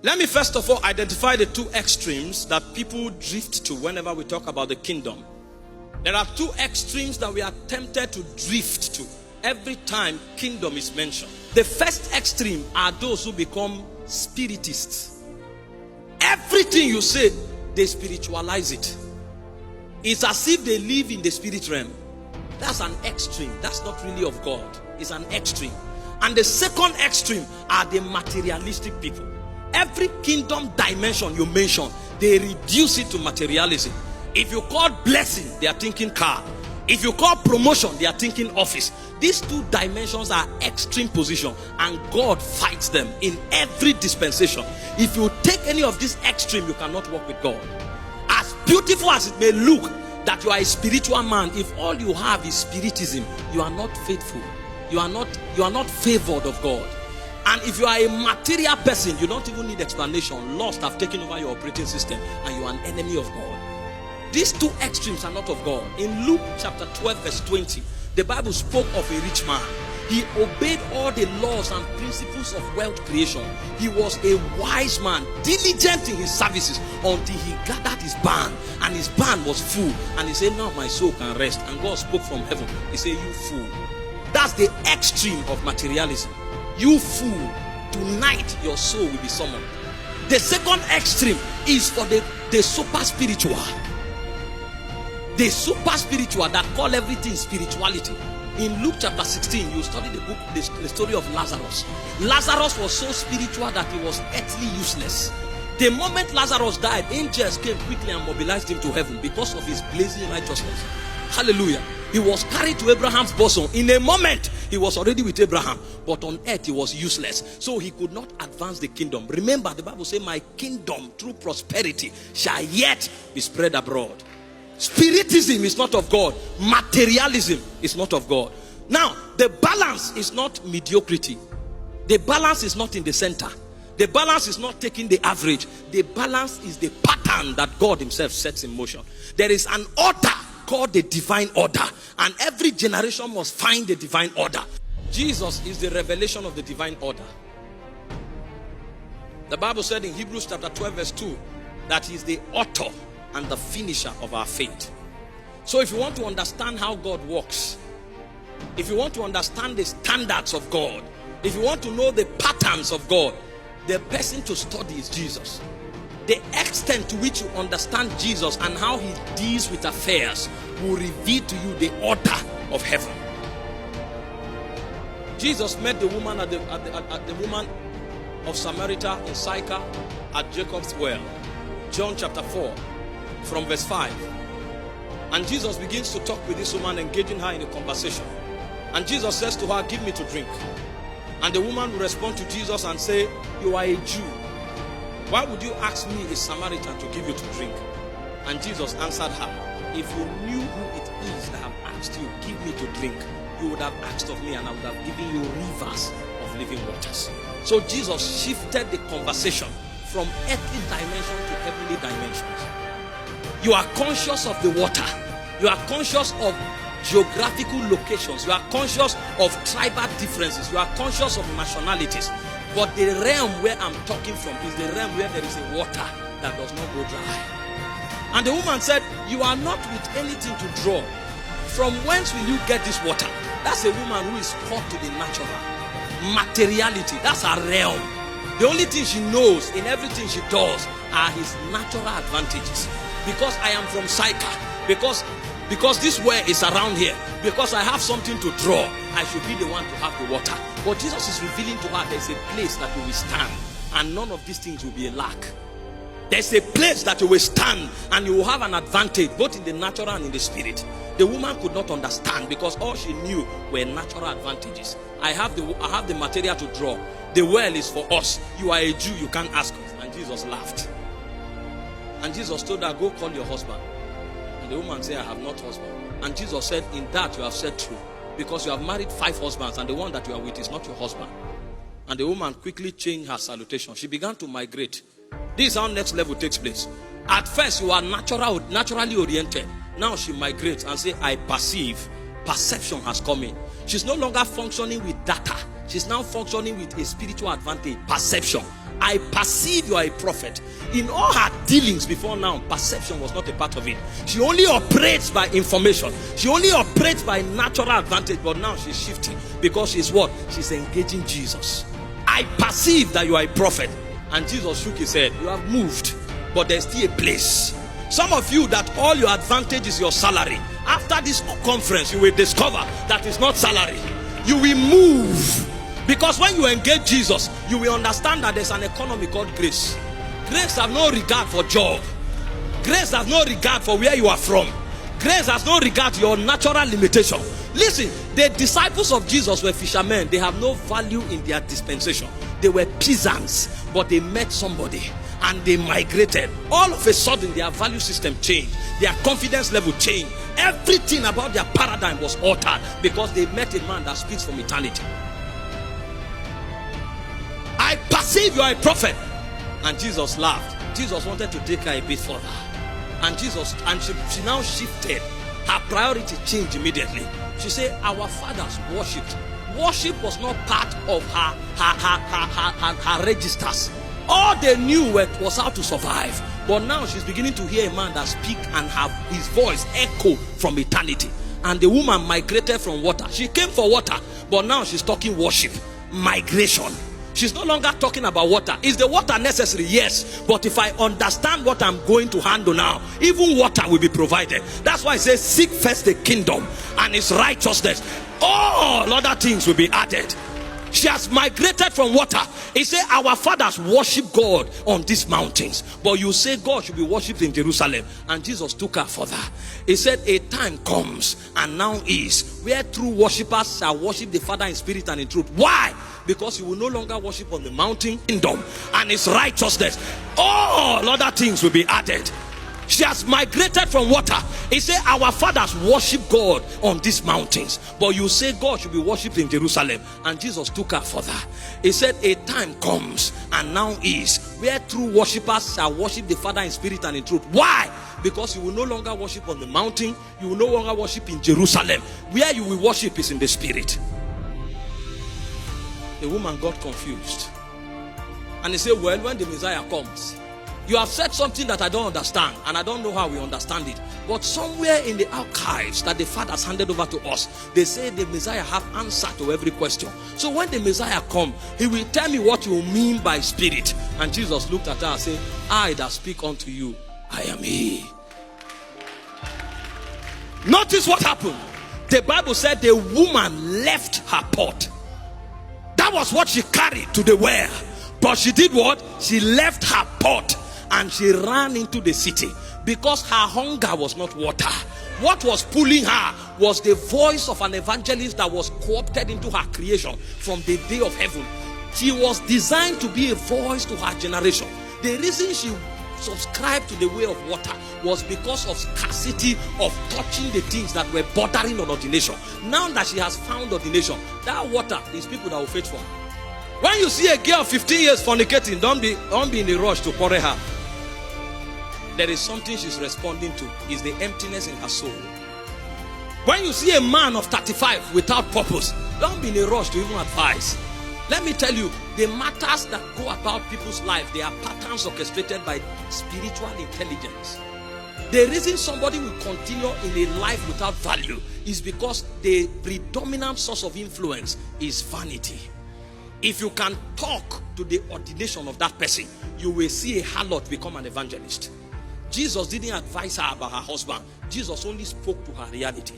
Let me first of all identify the two extremes that people drift to whenever we talk about the kingdom. There are two extremes that we are tempted to drift to every time kingdom is mentioned. The first extreme are those who become spiritists. Everything you say, they spiritualize it. It's as if they live in the spirit realm. That's an extreme. That's not really of God. It's an extreme. And the second extreme are the materialistic people. Every kingdom dimension you mention, they reduce it to materialism. If you call blessing, they are thinking car. If you call promotion, they are thinking office. These two dimensions are extreme position, and God fights them in every dispensation. If you take any of this extreme, you cannot walk with God. As beautiful as it may look that you are a spiritual man, if all you have is spiritism, you are not faithful. You are not favored of God. And if you are a material person, you don't even need explanation. Lust have taken over your operating system, and you are an enemy of God. These two extremes are not of God. In Luke chapter 12 verse 20, the Bible spoke of a rich man. He obeyed all the laws and principles of wealth creation. He was a wise man, diligent in his services, until he gathered his barn, and his barn was full. And he said, now my soul can rest. And God spoke from heaven. He said, you fool. That's the extreme of materialism. You fool, tonight your soul will be summoned. The second extreme is for the super spiritual. The super spiritual that call everything spirituality. In Luke chapter 16, you study the story of Lazarus. Lazarus was so spiritual that he was earthly useless. The moment Lazarus died, angels came quickly and mobilized him to heaven because of his blazing righteousness. Hallelujah. He was carried to Abraham's bosom. In a moment, he was already with Abraham. But on earth, he was useless. So he could not advance the kingdom. Remember, the Bible says, my kingdom through prosperity shall yet be spread abroad. Spiritism is not of God. Materialism is not of God. Now, the balance is not mediocrity. The balance is not in the center. The balance is not taking the average. The balance is the pattern that God himself sets in motion. There is an order called the divine order, and every generation must find the divine order. Jesus is the revelation of the divine order. The Bible said in Hebrews chapter 12 verse 2 that he is the author and the finisher of our faith. So if you want to understand how God works, if you want to understand the standards of God, if you want to know the patterns of God, the person to study is Jesus. The extent to which you understand Jesus and how he deals with affairs will reveal to you the order of heaven. Jesus met the woman at the woman of Samaria in Sychar at Jacob's well. John chapter 4 from verse 5. And Jesus begins to talk with this woman, engaging her in a conversation. And Jesus says to her, give me to drink. And the woman will respond to Jesus and say, you are a Jew. Why would you ask me, a Samaritan, to give you to drink? And Jesus answered her, if you knew who it is that have asked you, give me to drink, you would have asked of me, and I would have given you rivers of living waters. So Jesus shifted the conversation from earthly dimension to heavenly dimensions. You are conscious of the water. You are conscious of geographical locations. You are conscious of tribal differences. You are conscious of nationalities. But the realm where I'm talking from is the realm where there is a water that does not go dry. And the woman said, you are not with anything to draw. From whence will you get this water? That's a woman who is caught to the natural. Materiality, that's her realm. The only thing she knows in everything she does are his natural advantages. Because I am from Sychar, because this well is around here, because I have something to draw, I should be the one to have the water. But Jesus is revealing to her there's a place that you will stand, and none of these things will be a lack. There's a place that you will stand, and you will have an advantage both in the natural and in the spirit. The woman could not understand because all she knew were natural advantages. I have the material to draw. The well is for us. You are a Jew, you can't ask us. And Jesus laughed. And Jesus told her, go call your husband. And the woman said, I have not husband. And Jesus said, in that you have said true. Because you have married 5 husbands, and the one that you are with is not your husband. And the woman quickly changed her salutation. She began to migrate. This is how next level takes place. At first, you are naturally oriented. Now she migrates and says, I perceive. Perception has come in. She's no longer functioning with data. She's now functioning with a spiritual advantage, perception. I perceive you are a prophet. In all her dealings before now, perception was not a part of it. She only operates by information. She only operates by natural advantage. But now she's shifting because she's what? She's engaging Jesus. I perceive that you are a prophet. And Jesus shook his head. You have moved, but there's still a place. Some of you that all your advantage is your salary. After this conference, you will discover that it's not salary. You will move. Because when you engage Jesus, you will understand that there's an economy called grace. Grace has no regard for job. Grace has no regard for where you are from. Grace has no regard to your natural limitation. Listen, the disciples of Jesus were fishermen. They have no value in their dispensation. They were peasants, but they met somebody and they migrated. All of a sudden, their value system changed. Their confidence level changed. Everything about their paradigm was altered because they met a man that speaks from eternity. I perceive you are a prophet. And Jesus laughed. Jesus wanted to take her a bit further. And she now shifted. Her priority changed immediately. She said, our fathers worshipped. Worship was not part of her registers. All they knew was how to survive. But now she's beginning to hear a man that speak and have his voice echo from eternity. And the woman migrated from water. She came for water, but now she's talking worship, migration. She's no longer talking about water. Is the water necessary? Yes. But if I understand what I'm going to handle now, even water will be provided. That's why it says, seek first the kingdom and its righteousness. All other things will be added. She has migrated from water. He said, our fathers worship God on these mountains. But you say God should be worshipped in Jerusalem. And Jesus took her further. He said, a time comes and now is where true worshippers shall worship the Father in spirit and in truth. Why? Because you will no longer worship on the mountain, kingdom and its righteousness. All other things will be added. She has migrated from water. He said, our fathers worship God on these mountains. But you say God should be worshipped in Jerusalem. And Jesus took her further. He said, a time comes and now is where true worshippers shall worship the Father in spirit and in truth. Why? Because you will no longer worship on the mountain. You will no longer worship in Jerusalem. Where you will worship is in the spirit. The woman got confused. And he said, well, when the Messiah comes, you have said something that I don't understand, and I don't know how we understand it. But somewhere in the archives that the Father has handed over to us, they say the Messiah have answer to every question. So when the Messiah come, he will tell me what you mean by spirit. And Jesus looked at her and said, I that speak unto you, I am he. Notice what happened. The Bible said the woman left her pot. That was what she carried to the well. But she did what? She left her pot and she ran into the city because her hunger was not water. What was pulling her was the voice of an evangelist that was co-opted into her creation from the day of heaven. She was designed to be a voice to her generation. The reason she subscribed to the way of water was because of scarcity of touching the things that were bordering on ordination. Now that she has found ordination, that water is people that will fetch for her. When you see a girl 15 years fornicating, don't be in a rush to quarrel her. There is something she's responding to. Is the emptiness in her soul. When you see a man of 35 without purpose, don't be in a rush to even advise. Let me tell you, the matters that go about people's life, they are patterns orchestrated by spiritual intelligence. The reason somebody will continue in a life without value is because the predominant source of influence is vanity. If you can talk to the ordination of that person, you will see a harlot become an evangelist. Jesus didn't advise her about her husband. Jesus only spoke to her reality.